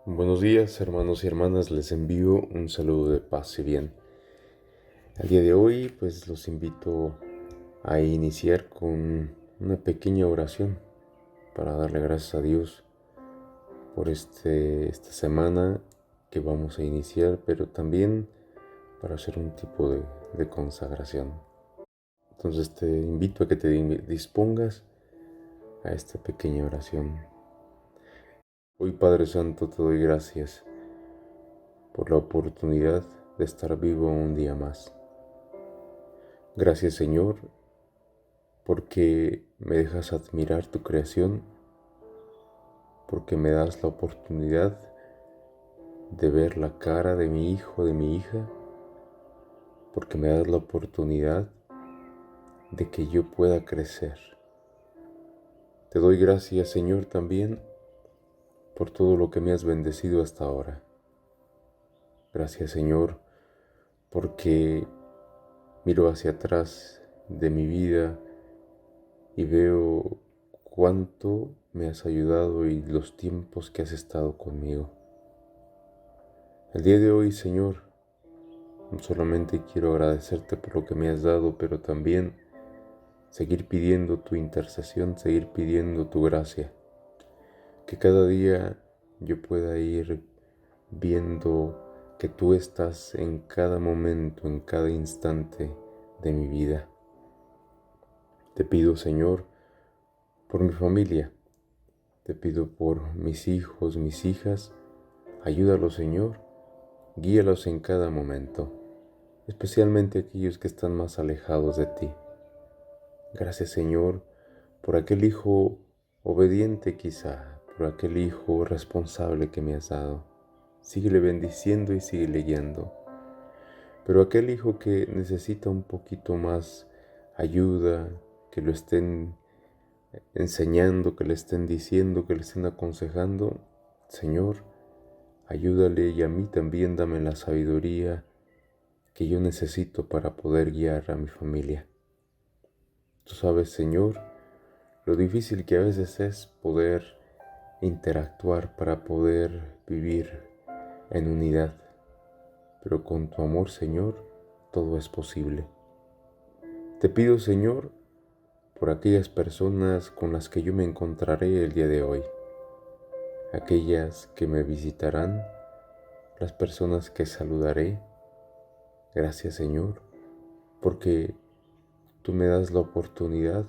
Buenos días, hermanos y hermanas, les envío un saludo de paz y bien. El día de hoy, pues los invito a iniciar con una pequeña oración para darle gracias a Dios por esta semana que vamos a iniciar, pero también para hacer un tipo de consagración. Entonces te invito a que te dispongas a esta pequeña oración. Hoy, Padre Santo, te doy gracias por la oportunidad de estar vivo un día más. Gracias, Señor, porque me dejas admirar tu creación, porque me das la oportunidad de ver la cara de mi hijo, de mi hija, porque me das la oportunidad de que yo pueda crecer. Te doy gracias, Señor, también por todo lo que me has bendecido hasta ahora. Gracias, Señor, porque miro hacia atrás de mi vida y veo cuánto me has ayudado y los tiempos que has estado conmigo. El día de hoy, Señor, no solamente quiero agradecerte por lo que me has dado, pero también seguir pidiendo tu intercesión, seguir pidiendo tu gracia. Que cada día yo pueda ir viendo que tú estás en cada momento, en cada instante de mi vida. Te pido, Señor, por mi familia. Te pido por mis hijos, mis hijas. Ayúdalos, Señor. Guíalos en cada momento, especialmente aquellos que están más alejados de ti. Gracias, Señor, por aquel hijo obediente quizá, por aquel hijo responsable que me has dado. Síguele bendiciendo y síguele guiando. Pero aquel hijo que necesita un poquito más ayuda, que lo estén enseñando, que le estén diciendo, que le estén aconsejando, Señor, ayúdale y a mí también dame la sabiduría que yo necesito para poder guiar a mi familia. Tú sabes, Señor, lo difícil que a veces es poder interactuar para poder vivir en unidad, pero con tu amor, Señor, todo es posible. Te pido, Señor, por aquellas personas con las que yo me encontraré el día de hoy, aquellas que me visitarán, las personas que saludaré. Gracias, Señor, porque tú me das la oportunidad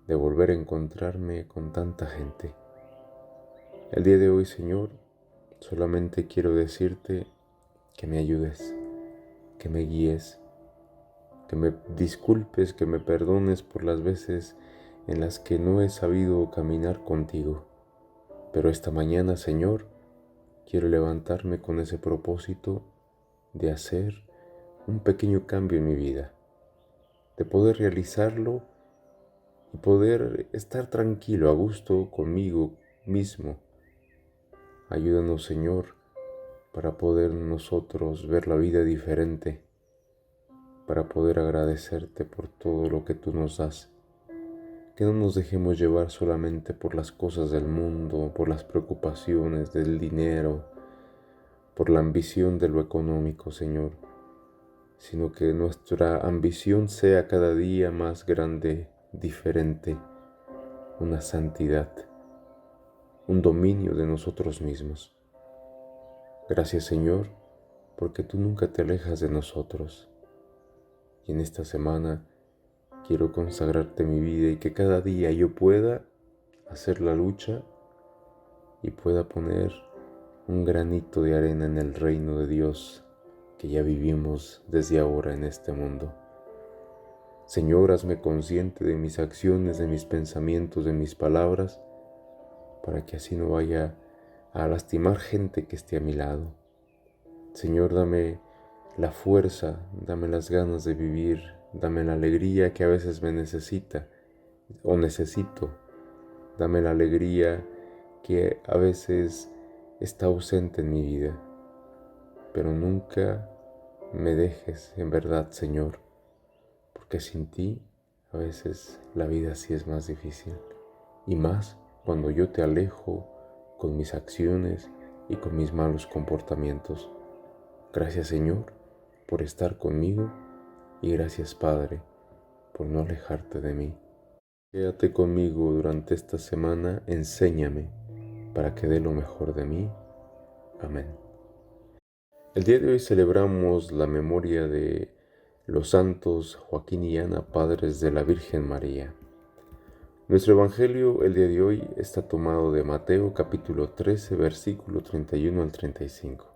de volver a encontrarme con tanta gente. El día de hoy, Señor, solamente quiero decirte que me ayudes, que me guíes, que me disculpes, que me perdones por las veces en las que no he sabido caminar contigo. Pero esta mañana, Señor, quiero levantarme con ese propósito de hacer un pequeño cambio en mi vida, de poder realizarlo y poder estar tranquilo, a gusto conmigo mismo. Ayúdanos, Señor, para poder nosotros ver la vida diferente, para poder agradecerte por todo lo que tú nos das. Que no nos dejemos llevar solamente por las cosas del mundo, por las preocupaciones del dinero, por la ambición de lo económico, Señor, sino que nuestra ambición sea cada día más grande, diferente, una santidad, un dominio de nosotros mismos. Gracias, Señor, porque tú nunca te alejas de nosotros. Y en esta semana quiero consagrarte mi vida y que cada día yo pueda hacer la lucha y pueda poner un granito de arena en el reino de Dios que ya vivimos desde ahora en este mundo. Señor, hazme consciente de mis acciones, de mis pensamientos, de mis palabras, para que así no vaya a lastimar gente que esté a mi lado. Señor, dame la fuerza, dame las ganas de vivir, dame la alegría que a veces me necesita o necesito. Dame la alegría que a veces está ausente en mi vida, pero nunca me dejes en verdad, Señor, porque sin ti a veces la vida sí es más difícil, y más cuando yo te alejo con mis acciones, y con mis malos comportamientos. Gracias, Señor, por estar conmigo y gracias, Padre, por no alejarte de mí. Quédate conmigo durante esta semana, enséñame para que dé lo mejor de mí. Amén. El día de hoy celebramos la memoria de los santos Joaquín y Ana, padres de la Virgen María. Nuestro Evangelio el día de hoy está tomado de Mateo capítulo 13, versículo 31 al 35.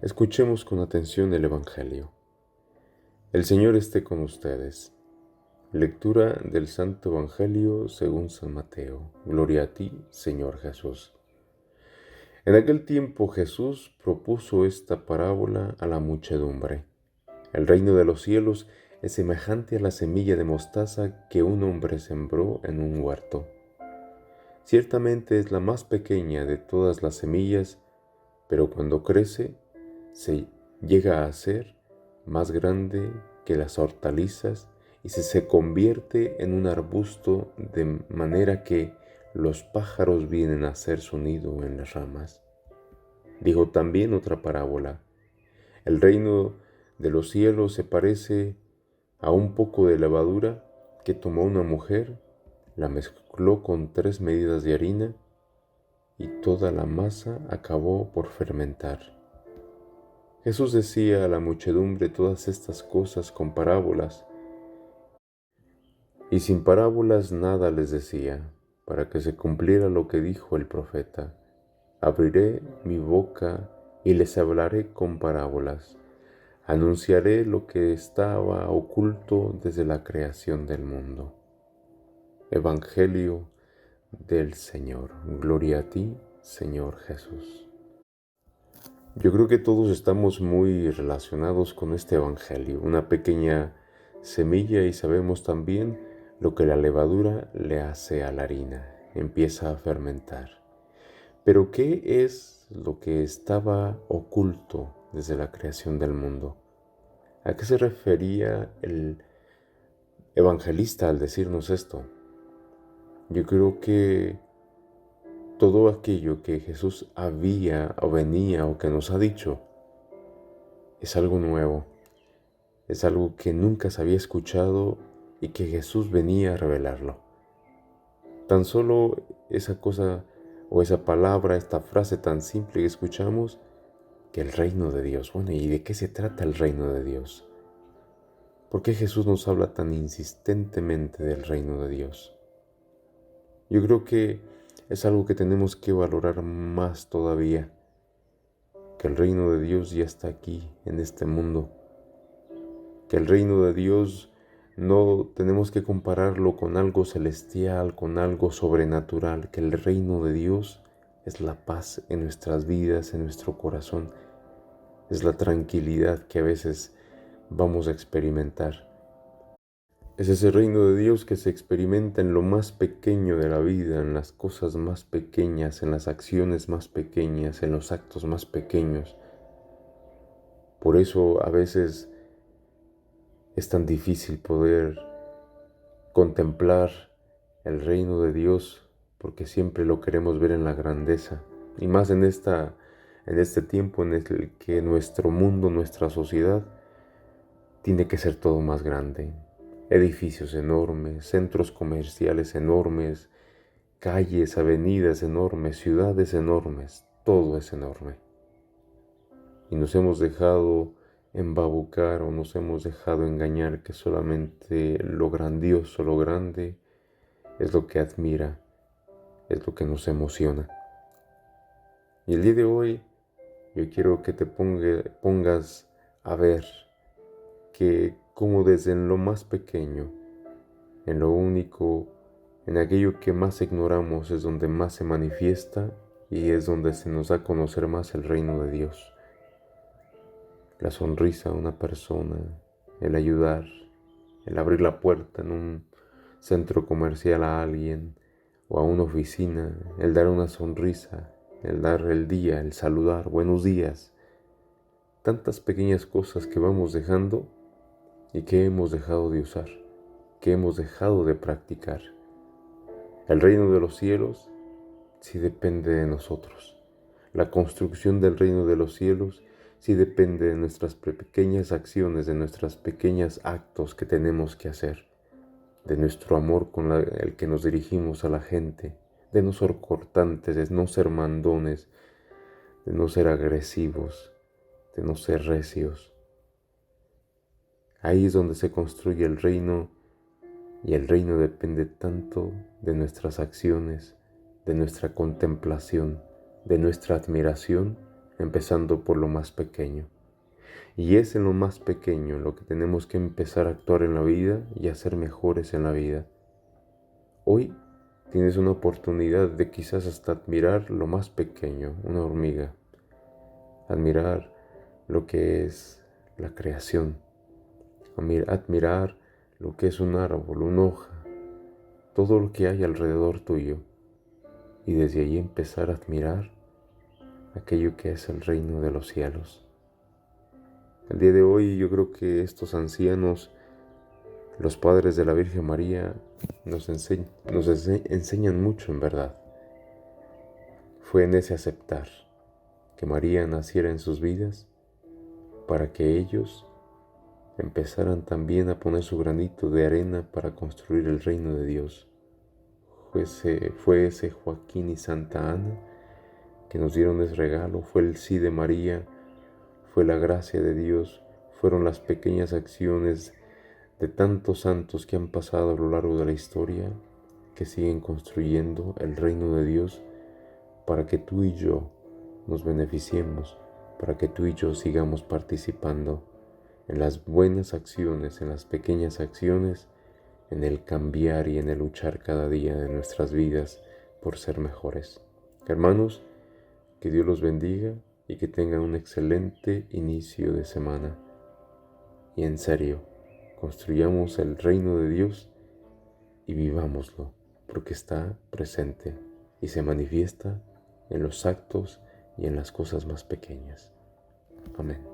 Escuchemos con atención el Evangelio. El Señor esté con ustedes. Lectura del Santo Evangelio según San Mateo. Gloria a ti, Señor Jesús. En aquel tiempo Jesús propuso esta parábola a la muchedumbre. El reino de los cielos es semejante a la semilla de mostaza que un hombre sembró en un huerto. Ciertamente es la más pequeña de todas las semillas, pero cuando crece, se llega a ser más grande que las hortalizas y se convierte en un arbusto de manera que los pájaros vienen a hacer su nido en las ramas. Dijo también otra parábola. El reino de los cielos se parece a un poco de levadura que tomó una mujer, la mezcló con 3 medidas de harina y toda la masa acabó por fermentar. Jesús decía a la muchedumbre todas estas cosas con parábolas, y sin parábolas nada les decía, para que se cumpliera lo que dijo el profeta. Abriré mi boca y les hablaré con parábolas. Anunciaré lo que estaba oculto desde la creación del mundo. Evangelio del Señor. Gloria a ti, Señor Jesús. Yo creo que todos estamos muy relacionados con este Evangelio, una pequeña semilla, y sabemos también lo que la levadura le hace a la harina, empieza a fermentar. Pero ¿qué es lo que estaba oculto desde la creación del mundo? ¿A qué se refería el evangelista al decirnos esto? Yo creo que todo aquello que Jesús había o venía o que nos ha dicho es algo nuevo, es algo que nunca se había escuchado y que Jesús venía a revelarlo. Tan solo esa cosa o esa palabra, esta frase tan simple que escuchamos, que el reino de Dios. Bueno, ¿y de qué se trata el reino de Dios? ¿Por qué Jesús nos habla tan insistentemente del reino de Dios? Yo creo que es algo que tenemos que valorar más todavía, que el reino de Dios ya está aquí, en este mundo, que el reino de Dios no tenemos que compararlo con algo celestial, con algo sobrenatural, que el reino de Dios es la paz en nuestras vidas, en nuestro corazón, es la tranquilidad que a veces vamos a experimentar. Es ese reino de Dios que se experimenta en lo más pequeño de la vida, en las cosas más pequeñas, en las acciones más pequeñas, en los actos más pequeños. Por eso a veces es tan difícil poder contemplar el reino de Dios, porque siempre lo queremos ver en la grandeza, y más en este tiempo en el que nuestro mundo, nuestra sociedad, tiene que ser todo más grande. Edificios enormes, centros comerciales enormes, calles, avenidas enormes, ciudades enormes, todo es enorme. Y nos hemos dejado embabucar o nos hemos dejado engañar que solamente lo grandioso, lo grande, es lo que admira, es lo que nos emociona. Y el día de hoy yo quiero que te pongas a ver que como desde en lo más pequeño, en lo único, en aquello que más ignoramos es donde más se manifiesta y es donde se nos da a conocer más el reino de Dios. La sonrisa a una persona, el ayudar, el abrir la puerta en un centro comercial a alguien o a una oficina, el dar una sonrisa, el dar el día, el saludar, buenos días. Tantas pequeñas cosas que vamos dejando y que hemos dejado de usar, que hemos dejado de practicar. El reino de los cielos sí depende de nosotros. La construcción del reino de los cielos sí depende de nuestras pequeñas acciones, de nuestros pequeños actos que tenemos que hacer, de nuestro amor con el que nos dirigimos a la gente, de no ser cortantes, de no ser mandones, de no ser agresivos, de no ser recios. Ahí es donde se construye el reino, y el reino depende tanto de nuestras acciones, de nuestra contemplación, de nuestra admiración, empezando por lo más pequeño. Y es en lo más pequeño en lo que tenemos que empezar a actuar en la vida y a ser mejores en la vida. Hoy tienes una oportunidad de quizás hasta admirar lo más pequeño, una hormiga, admirar lo que es la creación, admirar lo que es un árbol, una hoja, todo lo que hay alrededor tuyo, y desde allí empezar a admirar aquello que es el reino de los cielos. El día de hoy yo creo que estos ancianos, los padres de la Virgen María, nos enseñan mucho en verdad. Fue en ese aceptar que María naciera en sus vidas para que ellos empezaran también a poner su granito de arena para construir el reino de Dios. Fue ese Joaquín y Santa Ana que nos dieron ese regalo, fue el sí de María, fue la gracia de Dios, fueron las pequeñas acciones de tantos santos que han pasado a lo largo de la historia, que siguen construyendo el reino de Dios para que tú y yo nos beneficiemos, para que tú y yo sigamos participando en las buenas acciones, en las pequeñas acciones, en el cambiar y en el luchar cada día de nuestras vidas por ser mejores. Hermanos, que Dios los bendiga y que tengan un excelente inicio de semana. Y en serio, construyamos el reino de Dios y vivámoslo, porque está presente y se manifiesta en los actos y en las cosas más pequeñas. Amén.